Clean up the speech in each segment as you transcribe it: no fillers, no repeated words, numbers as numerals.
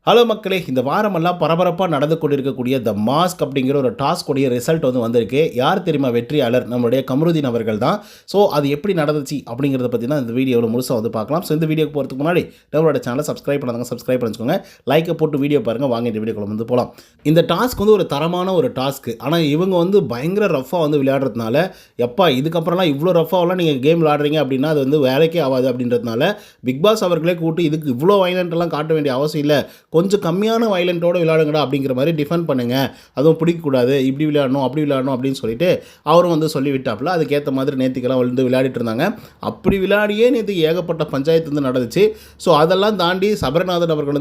Hello மக்களே, இந்த வாரமெல்லாம் பரபரப்பாக நடந்து கொண்டிருக்கக்கூடிய த மாஸ்க் அப்படிங்கிற ஒரு டாஸ்க்குடைய ரிசல்ட் வந்திருக்கு. யார் தெரியுமா வெற்றியாளர்? நம்மளுடைய கமருதீன் அவர்கள் தான். ஸோ அது எப்படி நடந்துச்சு அப்படிங்கிறத பற்றி தான் இந்த வீடியோவில் முழுசாக பார்க்கலாம். ஸோ இந்த வீடியோக்கு போகிறதுக்கு முன்னாடி நம்மளோட சேனலை சப்ஸ்கிரைப் பண்ணாங்க, சப்ஸ்கிரைப் பண்ணிக்கோங்க. லைக்கை போட்டு வீடியோ பாருங்கள். வாங்க இந்த வீடியோக்குள்ள போகலாம். இந்த டாஸ்க் ஒரு தரமான ஒரு டாஸ்க்கு. ஆனால் இவங்க பயங்கர ரஃபாக விளையாடுறதுனால, எப்பா இதுக்கப்புறம்லாம் இவ்வளோ ரஃபாகலாம் நீங்கள் கேம் விளையாடுறீங்க அப்படின்னா அது வேலைக்கே ஆகாது அப்படின்றதுனால பிக் பாஸ் அவர்களே கூட்டு இதுக்கு இவ்வளோ வைலண்ட்லாம் காட்ட வேண்டிய அவசியம் இல்லை, கொஞ்சம் கம்மியான வைலண்ட்டோடு விளையாடுங்கடா அப்படிங்கிற மாதிரி டிஃபெண்ட் பண்ணுங்கள், அதுவும் பிடிக்கக்கூடாது, இப்படி விளையாடணும் அப்படி விளையாடணும் அப்படின்னு சொல்லிட்டு அவரும் சொல்லி விட்டாப்புல. அதுக்கேற்ற மாதிரி நேற்றுக்கெல்லாம் விளையாடிட்டு இருந்தாங்க. அப்படி விளையாடியே நேற்று ஏகப்பட்ட பஞ்சாயத்து நடந்துச்சு. ஸோ அதெல்லாம் தாண்டி சபரிநாதன் அவர்கள்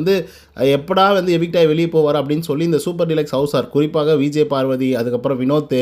எப்படா எவிக்ட் ஆகி வெளியே போவார் அப்படின்னு சொல்லி இந்த சூப்பர் டீலக்ஸ் ஹவுஸார், குறிப்பாக விஜய் பார்வதி, அதுக்கப்புறம் வினோத்,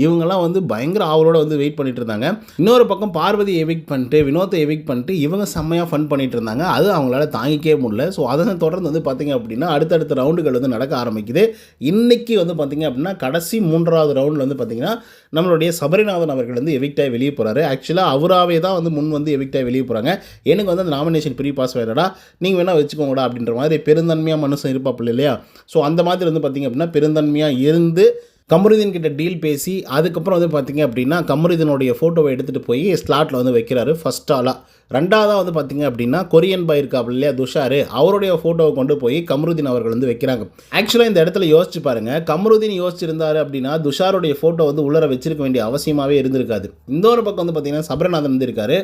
இவங்கெல்லாம் பயங்கர ஆவலோட வெயிட் பண்ணிட்டு இருந்தாங்க. இன்னொரு பக்கம் பார்வதி எவிக்ட் பண்ணிட்டு வினோத்தை எவிக்ட் பண்ணிட்டு இவங்க செம்மையாக ஃபன் பண்ணிட்டு இருந்தாங்க. அது அவங்களால தாங்கிக்கவே முடியல. ஸோ அதை தொடர்ந்து பார்த்தீங்க அப்படின்னா அடுத்தடுத்த ரவுண்டுகள் நடக்க ஆரம்பிக்குது. இன்னைக்கு பார்த்தீங்க அப்படின்னா கடைசி 3வது ரவுண்டில் பார்த்தீங்கன்னா நம்மளுடைய சபரிநாதன் அவர்கள் எவிக்ட் ஆகி வெளியே போகிறாரு. ஆக்சுவலாக அவராகவே தான் முன் எவிக்ட் ஆகி வெளியே போகிறாங்க. எனக்கு அந்த நாமினேஷன் ப்ரீ பாஸ் வேறடா, நீங்கள் வேணால் வச்சுக்கோங்கடா அப்படின்ற மாதிரி பெருந்தன்மையாக மனுஷன் இருப்பாப்பில்ல இல்லையா. ஸோ அந்த மாதிரி பார்த்தீங்க அப்படின்னா பெருந்தன்மையாக இருந்து கமருதீன் கிட்ட டீல் பேசி அதுக்கப்புறம் பார்த்தீங்க அப்படின்னா கமருதீனுடைய ஃபோட்டோவை எடுத்துகிட்டு போய் ஸ்லாட்டில் வைக்கிறாரு ஃபஸ்ட் ஆளாக. ரெண்டாவதாக பார்த்தீங்க அப்படின்னா கொரியன் பாய் இருக்காப்புல இல்லையா துஷார், அவருடைய ஃபோட்டோவை கொண்டு போய் கமருதீன் அவர்கள் வைக்கிறாங்க. ஆக்சுவலாக இந்த இடத்துல யோசிச்சு பாருங்கள், கமருதீன் யோசிச்சிருந்தாரு அப்படின்னா துஷாருடைய ஃபோட்டோ உள்ளர வச்சிருக்க வேண்டிய அவசியமாகவே இருந்திருக்காது. இன்னொரு பக்கம் பார்த்தீங்கன்னா சபரிநாதன் இருக்காரு,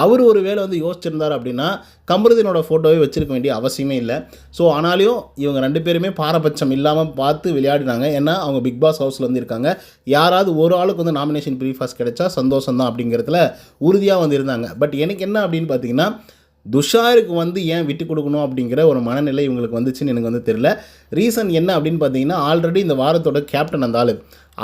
அவர் ஒரு வேளை யோசிச்சிருந்தார் அப்படின்னா கமருதீனோட ஃபோட்டோவை வச்சிருக்க வேண்டிய அவசியமே இல்லை. ஸோ ஆனாலும் இவங்க 2 பேருமே பாரபட்சம் இல்லாமல் பார்த்து விளையாடினாங்க. ஏன்னா அவங்க பிக் பாஸ் ஹவுஸில் இருக்காங்க. யாராவது ஒரு ஆளுக்கு நாமினேஷன் ப்ரீ பாஸ் கிடைச்சா சந்தோஷம் தான் அப்படிங்கிறதுல உறுதியாக இருந்தாங்க. பட் எனக்கு என்ன அப்படின்னு பார்த்தீங்கன்னா துஷாருக்கு ஏன் விட்டு கொடுக்கணும் அப்படிங்கிற ஒரு மனநிலை இவங்களுக்கு வந்துச்சுன்னு எனக்கு தெரியல. ரீசன் என்ன அப்படின்னு பார்த்தீங்கன்னா ஆல்ரெடி இந்த வாரத்தோட கேப்டன் அந்த ஆள்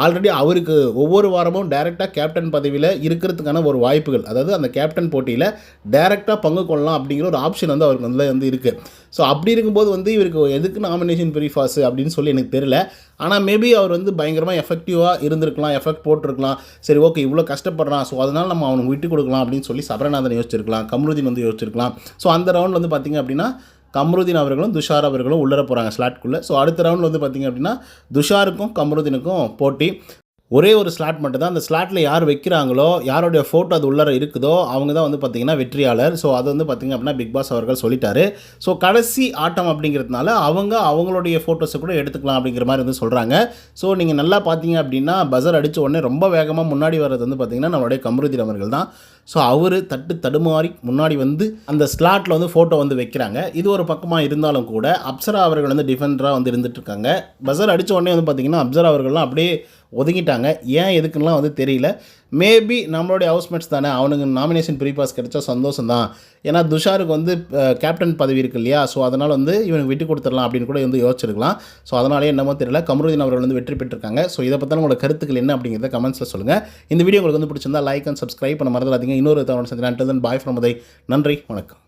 ஆல்ரெடி அவருக்கு ஒவ்வொரு வாரமும் டைரெக்டாக கேப்டன் பதவியில் இருக்கிறதுக்கான ஒரு வாய்ப்புகள், அதாவது அந்த கேப்டன் போட்டியில் டைரெக்டாக பங்கு கொள்ளலாம் அப்படிங்கிற ஒரு ஆப்ஷன் அவருக்கு இருக்குது. ஸோ அப்படி இருக்கும்போது இவருக்கு எதுக்கு நாமினேஷன் ப்ரீ பாஸ் அப்படின்னு சொல்லி எனக்கு தெரியல. ஆனால் மேபி அவர் பயங்கரமாக எஃபெக்டிவாக இருந்திருக்கலாம், எஃபெக்ட் போட்டிருக்கலாம். சரி ஓகே இவ்வளோ கஷ்டப்படுறான், ஸோ அதனால் நம்ம அவனுக்கு விட்டு கொடுக்கலாம் அப்படின்னு சொல்லி சபரிநாதன் யோசிச்சிருக்கலாம், கமருதீன் யோசிச்சிருக்கலாம். ஸோ அந்த ரவுண்டில் பார்த்திங்க அப்படின்னா கமருதீன் அவர்களும் துஷார் அவர்களும் உள்ளர போகிறாங்க ஸ்லாட்குள்ளே. ஸோ அடுத்த ரவுண்டில் பார்த்திங்க அப்படின்னா துஷாருக்கும் கமருதீனுக்கும் போட்டி. ஒரே ஒரு ஸ்லாட் மட்டும் தான். அந்த ஸ்லாட்டில் யார் வைக்கிறாங்களோ, யாருடைய ஃபோட்டோ அது உள்ளர இருக்குதோ அவங்க தான் பார்த்திங்கன்னா வெற்றியாளர். ஸோ அது பார்த்திங்க அப்படின்னா பிக் பாஸ் அவர்கள் சொல்லிட்டாரு. ஸோ கடைசி ஆட்டம் அப்படிங்கிறதுனால அவங்களுடைய ஃபோட்டோஸை கூட எடுத்துக்கலாம் அப்படிங்கிற மாதிரி சொல்கிறாங்க. ஸோ நீங்கள் நல்லா பார்த்தீங்க அப்படின்னா பஸர் அடித்த உடனே ரொம்ப வேகமாக முன்னாடி வர்றது பார்த்திங்கன்னா நம்மளுடைய கமருதீன் அவர்கள் தான். ஸோ அவர் தடுமாறி முன்னாடி அந்த ஸ்லாட்டில் ஃபோட்டோ வைக்கிறாங்க. இது ஒரு பக்கமாக இருந்தாலும் கூட அப்சரா அவர்கள் டிஃபெண்டராக இருந்துகிட்ருக்காங்க. பஸர் அடித்த உடனே பார்த்திங்கன்னா அப்சரா அவர்கள்லாம் அப்படியே ஒதுங்கிட்டாங்க. ஏன் எதுக்குலாம் தெரியல. மேபி நம்மளுடைய ஹவுஸ்மேட்ஸ் தானே, அவனுக்கு நாமினேஷன் ப்ரீ பாஸ் கிடைச்சா சந்தோஷம் தான். ஏன்னா துஷாருக்கு கேப்டன் பதவி இருக்கு இல்லையா. ஸோ அதனால் இவனுக்கு விட்டு கொடுத்துடலாம் அப்படின்னு கூட யோசிச்சிருக்கலாம். ஸோ அதனாலே என்னமோ தெரியல கமருதீன் அவர்கள் வெற்றி பெற்றிருக்காங்க. ஸோ இதை பற்றின உங்களோட கருத்துக்கள் என்ன அப்படிங்கிறத கமெண்ட்ஸில் சொல்லுங்கள். இந்த வீடியோ உங்களுக்கு பிடிச்சிருந்தா லைக் அண்ட் சப்ஸ்கிரைப் பண்ண மறந்துடாதீங்க. இன்னொரு தவணை சந்திக்கிறேன். Bye from Uday. நன்றி, வணக்கம்.